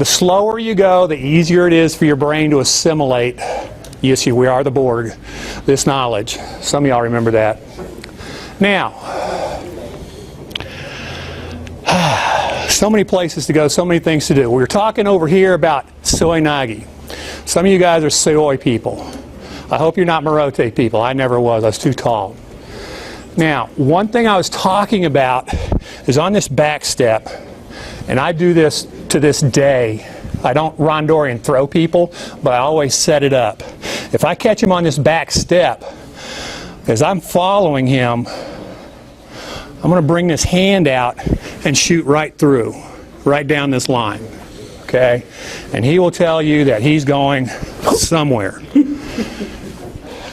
The slower you go, the easier it is for your brain to assimilate, yes, we are the Borg, this knowledge. Some of y'all remember that. Now, so many places to go, so many things to do. We were talking over here about Soi Nagi. Some of you guys are Soi people. I hope you're not Marote people. I never was. I was too tall. Now, one thing I was talking about is on this back step, and I do this to this day. I don't randori and throw people, but I always set it up. If I catch him on this back step, as I'm following him, I'm going to bring this hand out and shoot right through, right down this line. Okay? And he will tell you that he's going somewhere.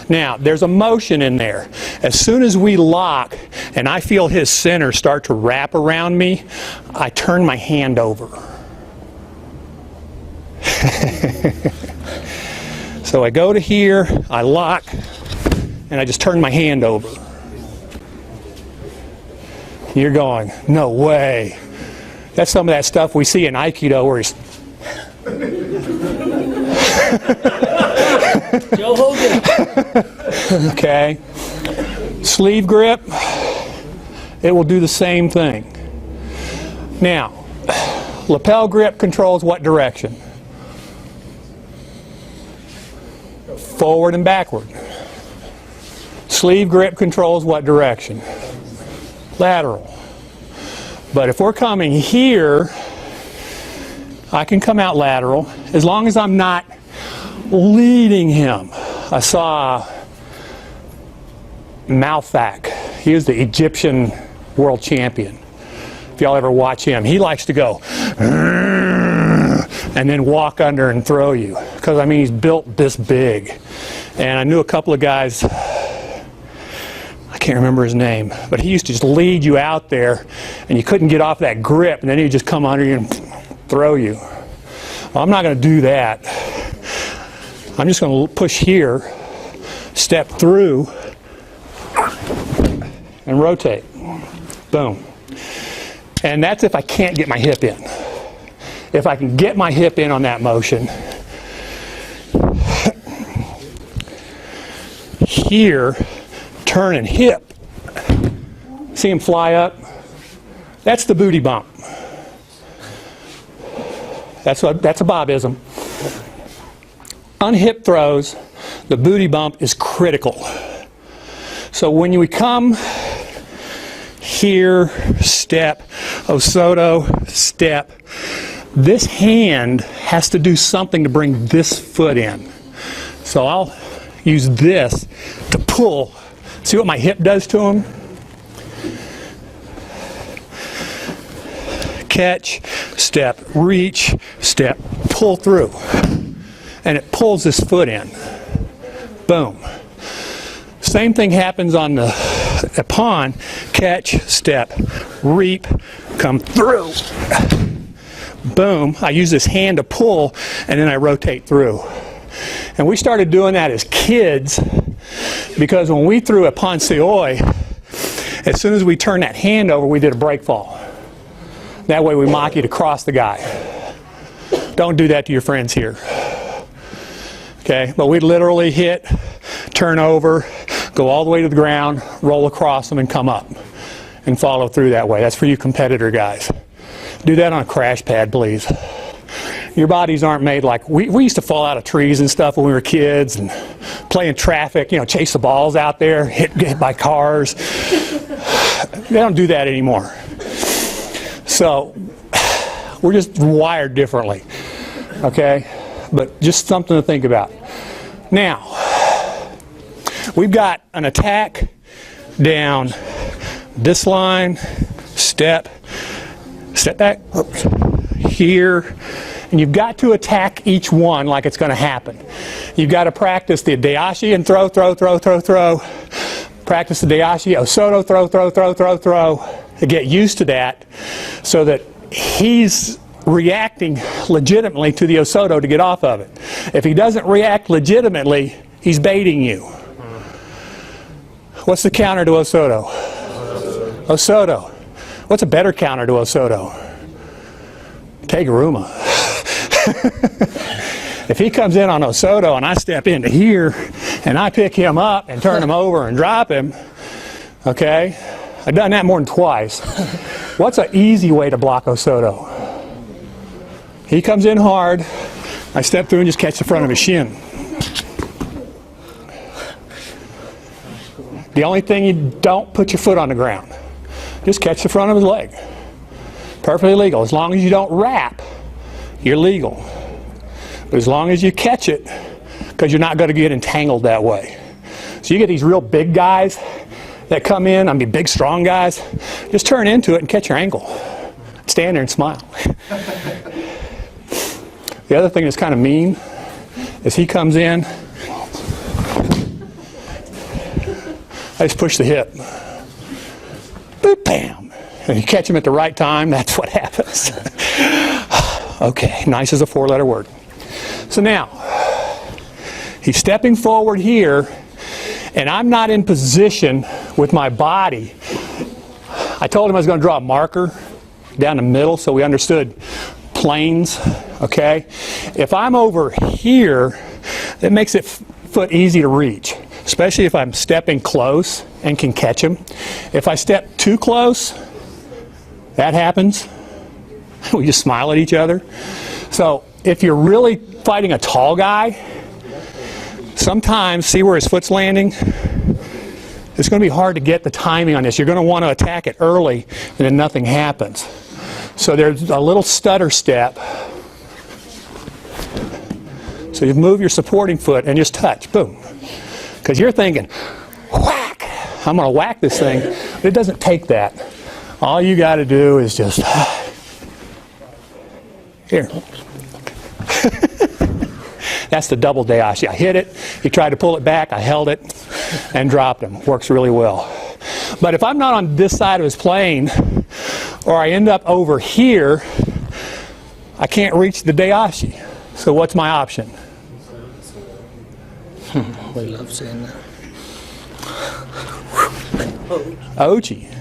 Now, there's a motion in there. As soon as we lock and I feel his center start to wrap around me, I turn my hand over. So I go to here, I lock, and I just turn my hand over. You're going, no way. That's some of that stuff we see in Aikido where he's... Joe Hogan. Okay. Sleeve grip, it will do the same thing. Now, lapel grip controls what direction? Forward and backward. Sleeve grip controls what direction? Lateral. But if we're coming here, I can come out lateral as long as I'm not leading him. I saw Malthak. He was the Egyptian world champion. If y'all ever watch him, he likes to go and then walk under and throw you. Because, I mean, he's built this big. And I knew a couple of guys, I can't remember his name, but he used to just lead you out there and you couldn't get off that grip and then he'd just come under you and throw you. Well, I'm not going to do that. I'm just going to push here, step through, and rotate. Boom. And that's if I can't get my hip in. If I can get my hip in on that motion, here, turn and hip. See him fly up? That's the booty bump. That's a Bobism. On hip throws, the booty bump is critical. So when we come here, step, Osoto, step, this hand has to do something to bring this foot in. So I'll use this to pull. See what my hip does to him? Catch, step, reach, step, pull through. And it pulls this foot in. Boom. Same thing happens on the pawn. Catch, step, reap, come through. Boom. I use this hand to pull, and then I rotate through. And we started doing that as kids because when we threw a pawn seoi, as soon as we turned that hand over, we did a break fall. That way we mock you to cross the guy. Don't do that to your friends here. Okay, but we literally hit, turn over, go all the way to the ground, roll across them and come up and follow through that way. That's for you competitor guys. Do that on a crash pad, please. Your bodies aren't made like, we used to fall out of trees and stuff when we were kids and play in traffic, you know, chase the balls out there, get hit by cars. They don't do that anymore. So, we're just wired differently, okay? But just something to think about. Now, we've got an attack down this line, step back, oops, here, and you've got to attack each one like it's going to happen. You've got to practice the Dayashi and throw. Practice the Dayashi, Osoto, throw. Get used to that so that he's reacting legitimately to the Osoto to get off of it. If he doesn't react legitimately, he's baiting you. What's the counter to Osoto? Osoto. What's a better counter to Osoto? Teguruma. If he comes in on Osoto and I step into here and I pick him up and turn him over and drop him, okay, I've done that more than twice. What's an easy way to block Osoto? He comes in hard, I step through and just catch the front of his shin. The only thing, you don't put your foot on the ground. Just catch the front of his leg. Perfectly legal. As long as you don't wrap, you're legal. But as long as you catch it, because you're not going to get entangled that way. So you get these real big guys that come in, I mean big strong guys, just turn into it and catch your ankle. Stand there and smile. The other thing that's kind of mean is he comes in, I just push the hip. Boop, bam. And you catch him at the right time, that's what happens. Okay, nice is a four-letter word. So now, he's stepping forward here, and I'm not in position with my body. I told him I was going to draw a marker down the middle so we understood planes, okay? If I'm over here, it makes it foot easy to reach, especially if I'm stepping close and can catch him. If I step too close, that happens. We just smile at each other. So if you're really fighting a tall guy, sometimes, see where his foot's landing? It's going to be hard to get the timing on this. You're going to want to attack it early, and then nothing happens. So there's a little stutter step. So you move your supporting foot and just touch, boom. Because you're thinking, whack, I'm going to whack this thing. But it doesn't take that. All you got to do is just, here. That's the double dayashi. I hit it, he tried to pull it back, I held it, and dropped him. Works really well. But if I'm not on this side of his plane, or I end up over here, I can't reach the dayashi. So what's my option? We love saying that. Ochi.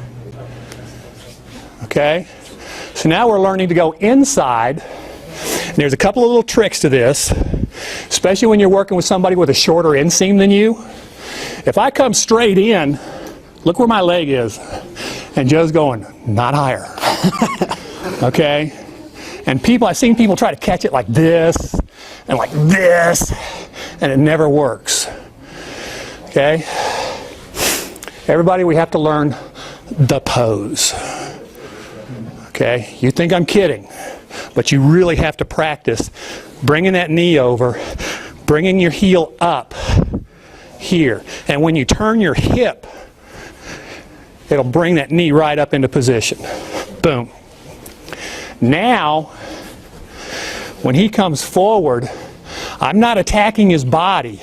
Okay? So now we're learning to go inside. And there's a couple of little tricks to this, especially when you're working with somebody with a shorter inseam than you. If I come straight in, look where my leg is, and Joe's going, not higher. Okay? And people, I've seen people try to catch it like this, and like this, and it never works. Okay? Everybody, we have to learn the pose. Okay? You think I'm kidding, but you really have to practice bringing that knee over, bringing your heel up here. And when you turn your hip, it'll bring that knee right up into position. Boom. Now, when he comes forward, I'm not attacking his body.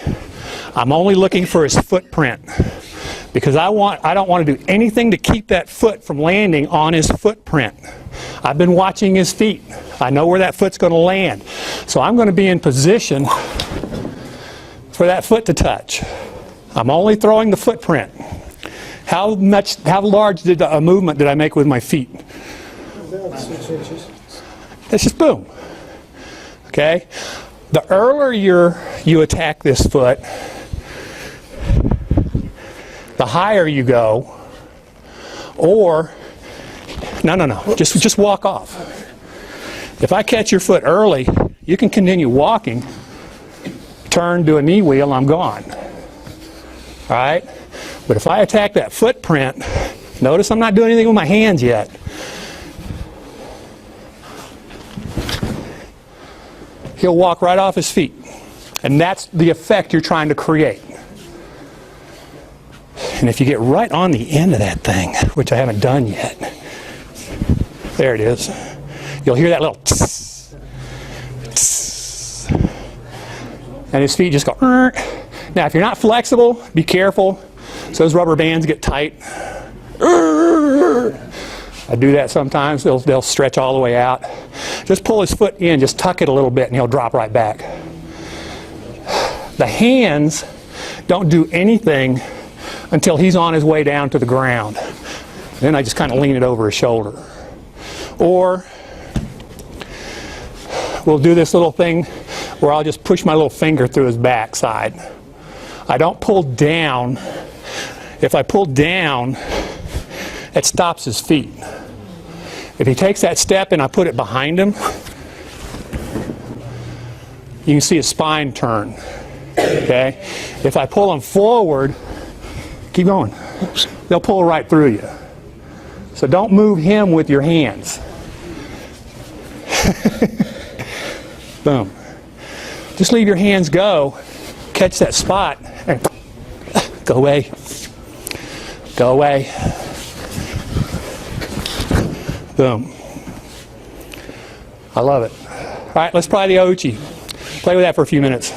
I'm only looking for his footprint. Because I don't want to do anything to keep that foot from landing on his footprint. I've been watching his feet. I know where that foot's going to land. So I'm going to be in position for that foot to touch. I'm only throwing the footprint. How large did a movement did I make with my feet? About 6 inches. That's just boom. Okay? The earlier you attack this foot, the higher you go, or no, just walk off. If I catch your foot early, you can continue walking, turn, do a knee wheel, I'm gone. All right? But if I attack that footprint, notice I'm not doing anything with my hands yet. He'll walk right off his feet. And that's the effect you're trying to create. And if you get right on the end of that thing, which I haven't done yet, there it is. You'll hear that little tss, tss, and his feet just go. Now, if you're not flexible, be careful. So those rubber bands get tight. I do that sometimes. They'll stretch all the way out. Just pull his foot in, just tuck it a little bit, and he'll drop right back. The hands don't do anything until he's on his way down to the ground. Then I just kind of lean it over his shoulder. Or we'll do this little thing where I'll just push my little finger through his backside. I don't pull down. If I pull down, it stops his feet. If he takes that step and I put it behind him, you can see his spine turn. Okay? If I pull him forward, keep going. They'll pull right through you. So don't move him with your hands. Boom. Just leave your hands go, catch that spot, and go away. Go away. Boom. I love it. All right, let's try the Ouchi. Play with that for a few minutes.